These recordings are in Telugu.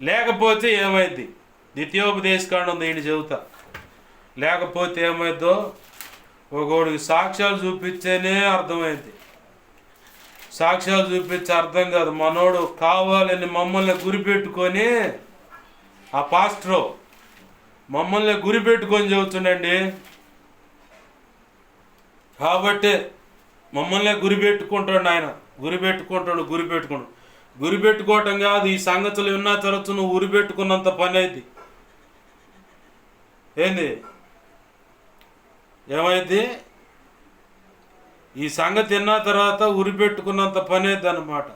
లేకపోతే ఏమైంది? ద్వితీయోపదేశకాండం దీన్ని చెబుతా. లేకపోతే ఏమైందో ఒకడికి సాక్ష్యాలు చూపించేనే అర్థమైంది. సాక్ష్యాలు చూపించే అర్థం కాదు. మనోడు కావాలని మమ్మల్ని గురిపెట్టుకొని, ఆ పాస్టరు మమ్మల్ని గురిపెట్టుకొని చెబుతుండండి. కాబట్టి మమ్మల్ని గురిపెట్టుకుంటాడు ఆయన. గురిపెట్టుకోవటం కాదు, ఈ సంగతులు విన్నా తర్వాత నువ్వు ఉరిపెట్టుకున్నంత పని అయింది. ఏంది ఏమైంది? ఈ సంగతి విన్న తర్వాత ఉరిపెట్టుకున్నంత పని అయింది అన్నమాట.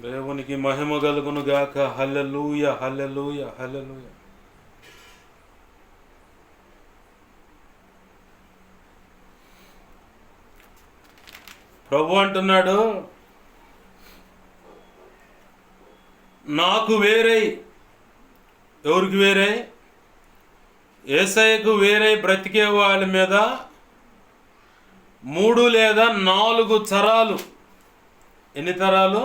దేవునికి మహిమ కలుగును గాక. హల్లెలూయా, హల్లెలూయా, హల్లెలూయా. ప్రభు అంటున్నాడు, నాకు వేరై, ఎవరికి వేరై? యేసయ్యకు వేరై బ్రతికే వాళ్ళ మీద 3 లేదా 4 తరాలు. ఎన్ని తరాలు?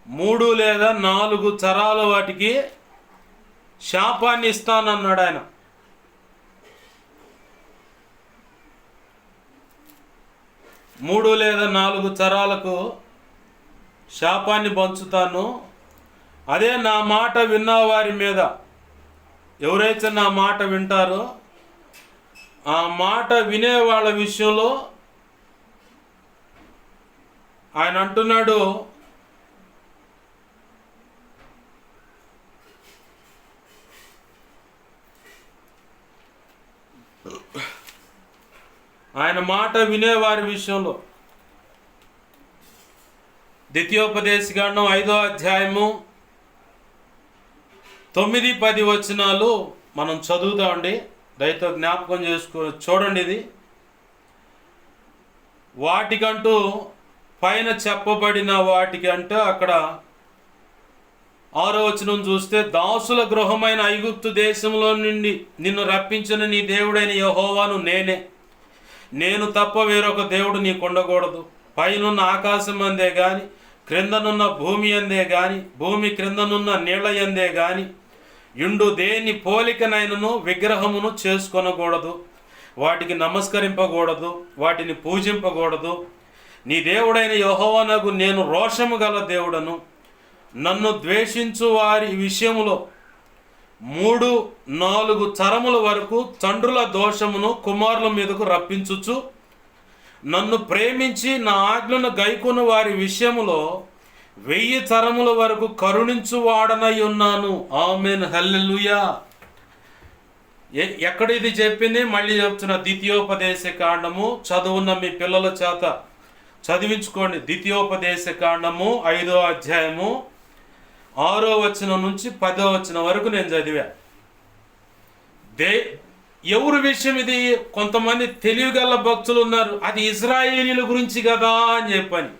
3 లేదా 4 తరాలు వాటికి శాపాన్ని ఇస్తానన్నాడు ఆయన. మూడు లేదా 4 తరాలకు శాపాన్ని పంచుతాను. అదే నా మాట విన్న వారి మీద, ఎవరైతే నా మాట వింటారో ఆ మాట వినే వాళ్ళ విషయంలో ఆయన అంటున్నాడు, ఆయన మాట వినేవారి విషయంలో ద్వితీయోపదేశకాండం 5వ అధ్యాయము 9-10 వచనాలు మనం చదువుతామండి. దయతో జ్ఞాపకం చూడండి. ఇది వాటికంటూ పైన చెప్పబడిన వాటికంటే అక్కడ 6వ వచనం చూస్తే, దాసుల గృహమైన ఐగుప్తు దేశంలో నుండి నిన్ను రప్పించిన నీ దేవుడైన యెహోవాను నేనే. నేను తప్ప వేరొక దేవుడు నీకు ఉండకూడదు. పైనున్న ఆకాశం అందే గాని, క్రిందనున్న భూమి అందే గాని, భూమి క్రిందనున్న నీళ్ల అందే గాని యుండు దేని పోలికనైనను విగ్రహమును చేసుకొనకూడదు. వాటికి నమస్కరింపకూడదు, వాటిని పూజింపకూడదు. నీ దేవుడైన యెహోవానగు నేను రోషము గల దేవుడను. నన్ను ద్వేషించు వారి విషయములో 3-4 తరముల వరకు తండ్రుల దోషమును కుమారుల మీదకు రప్పించుచు, నన్ను ప్రేమించి నా ఆజ్ఞను గైకొను వారి విషయములో 1000 తరముల వరకు కరుణించు వాడనై ఉన్నాను. ఆమేన్, హల్లెలూయా. ఎక్కడ ఇది చెప్పింది? మళ్ళీ చెప్తున్నా. ద్వితీయోపదేశకాండము చదువున్న మీ పిల్లల చేత చదివించుకోండి. ద్వితీయోపదేశకాండము 5వ అధ్యాయము 6వ వచనం నుంచి 10వ వచనం వరకు నేను చదివా. ఎవరి విషయం ఇది? కొంతమంది తెలివిగల భక్తులు ఉన్నారు, అది ఇశ్రాయేలీల గురించి కదా అని చెప్పని.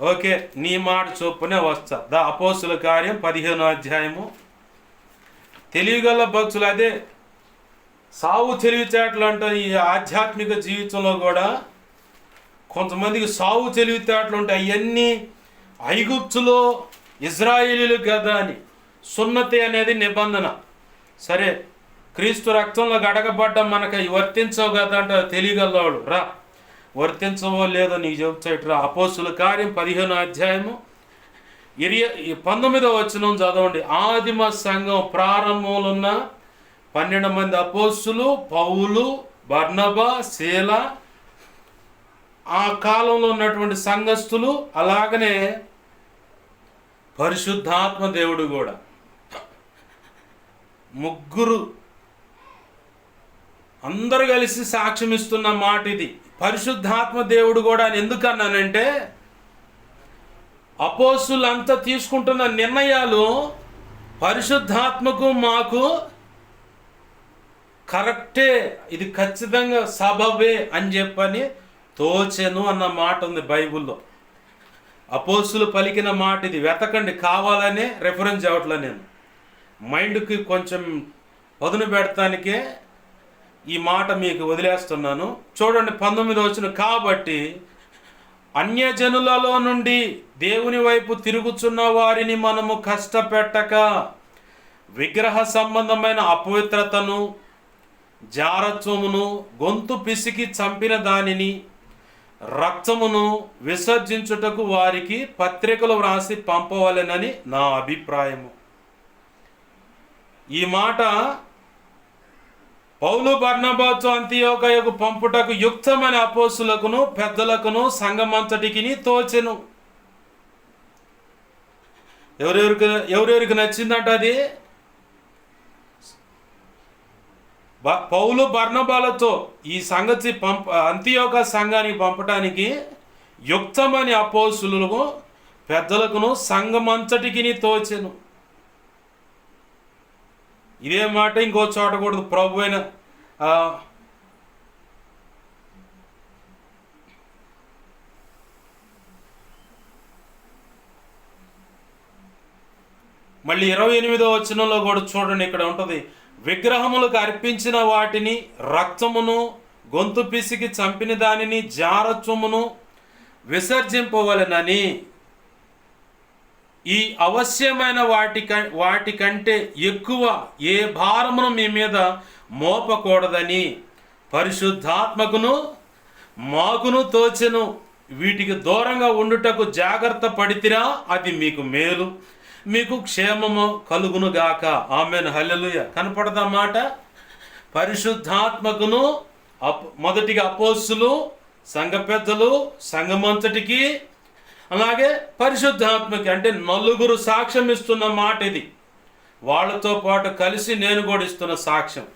ఓకే, నీ మాట చొప్పునే వస్తా. అపోస్తుల కార్యం 15వ అధ్యాయము. తెలివిగల భక్తులు, అదే సావు తెలివితేటలు అంట. ఈ ఆధ్యాత్మిక జీవితంలో కూడా కొంతమందికి సావు తెలివితేటలు ఉంటాయి. అవన్నీ ఐగుప్తులో ఇజ్రాయేలీలు కదా అని. సున్నతి అనేది నిబంధన. సరే, క్రీస్తు రక్తంలో గడగబడ్డ మనకు వర్తించవు కదా అంటే తెలియగలవాడు. రా, వర్తించవో లేదో నీకు చెబుతాడు. రా, అపోస్తుల కార్యం 15వ అధ్యాయము 19వ వచనం చదవండి. ఆదిమ సంఘం ప్రారంభంలో ఉన్న 12 మంది అపోస్తులు, పౌలు, బర్నబా, శీల, ఆ కాలంలో ఉన్నటువంటి సంఘస్థులు, అలాగనే పరిశుద్ధాత్మ దేవుడు కూడా, ముగ్గురు అందరూ కలిసి సాక్ష్యం ఇస్తున్న మాట ఇది. పరిశుద్ధాత్మ దేవుడు కూడా అని ఎందుకన్నానంటే, అపోస్తులు అంతా తీసుకుంటున్న నిర్ణయాలు పరిశుద్ధాత్మకు మాకు కరెక్టే, ఇది ఖచ్చితంగా సబబే అని చెప్పని తోచెను అన్న మాట ఉంది బైబిల్లో. అపోస్తులు పలికిన మాట ఇది. వెతకండి, కావాలనే రెఫరెన్స్ చేయట్లే నేను. మైండ్కి కొంచెం పదును పెడతానికే ఈ మాట మీకు వదిలేస్తున్నాను. చూడండి 19వ వచనం. కాబట్టి అన్యజనులలో నుండి దేవుని వైపు తిరుగుచున్న వారిని మనము కష్టపెట్టక విగ్రహ సంబంధమైన అపవిత్రతను, జారత్వమును, గొంతు పిసికి చంపిన దానిని, రక్తమును విసర్జించుటకు వారికి పత్రికలు వ్రాసి పంపవలెనని నా అభిప్రాయము. ఈ మాట పౌలు బర్నబాతో అంతియోకయకు పంపుటకు యుక్తమైన అపోస్తులకును పెద్దలకును సంఘమంతటికి తోచెను. ఎవరెవరికి నచ్చిందంట అది? పౌలు బర్నబాలతో ఈ సంగతి అంతియోక సంఘానికి పంపటానికి యుక్తమని అపోస్తులకు పెద్దలకును సంఘమంతటికి తోచెను. ఇదే మాట ఇంకో చోట కూడా ప్రభు అయిన మళ్ళీ 28వ వచనంలో కూడా చూడండి, ఇక్కడ ఉంటుంది, విగ్రహములకు అర్పించిన వాటిని, రక్తమును, గొంతు పిసికి చంపిన దానిని, జారత్వమును విసర్జింపవలెనని. ఈ అవశ్యమైన వాటికంటే ఎక్కువ ఏ భారమును మీ మీద మోపకూడదని పరిశుద్ధాత్మకును మాకును తోచెను. వీటికి దూరంగా ఉండుటకు జాగ్రత్త పడితిరా, అది మీకు మేలు, మీకు క్షేమము కలుగునుగాక. ఆమేన్, హల్లెలూయా. కనపడదా మాట? పరిశుద్ధాత్మకును మొదటిగా అపోస్తులు, సంఘ పెద్దలు, సంఘమంతటికి, అలాగే పరిశుద్ధాత్మకి, అంటే నలుగురు సాక్ష్యం ఇస్తున్న మాట ఇది. వాళ్ళతో పాటు కలిసి నేను కూడా ఇస్తున్న సాక్ష్యం.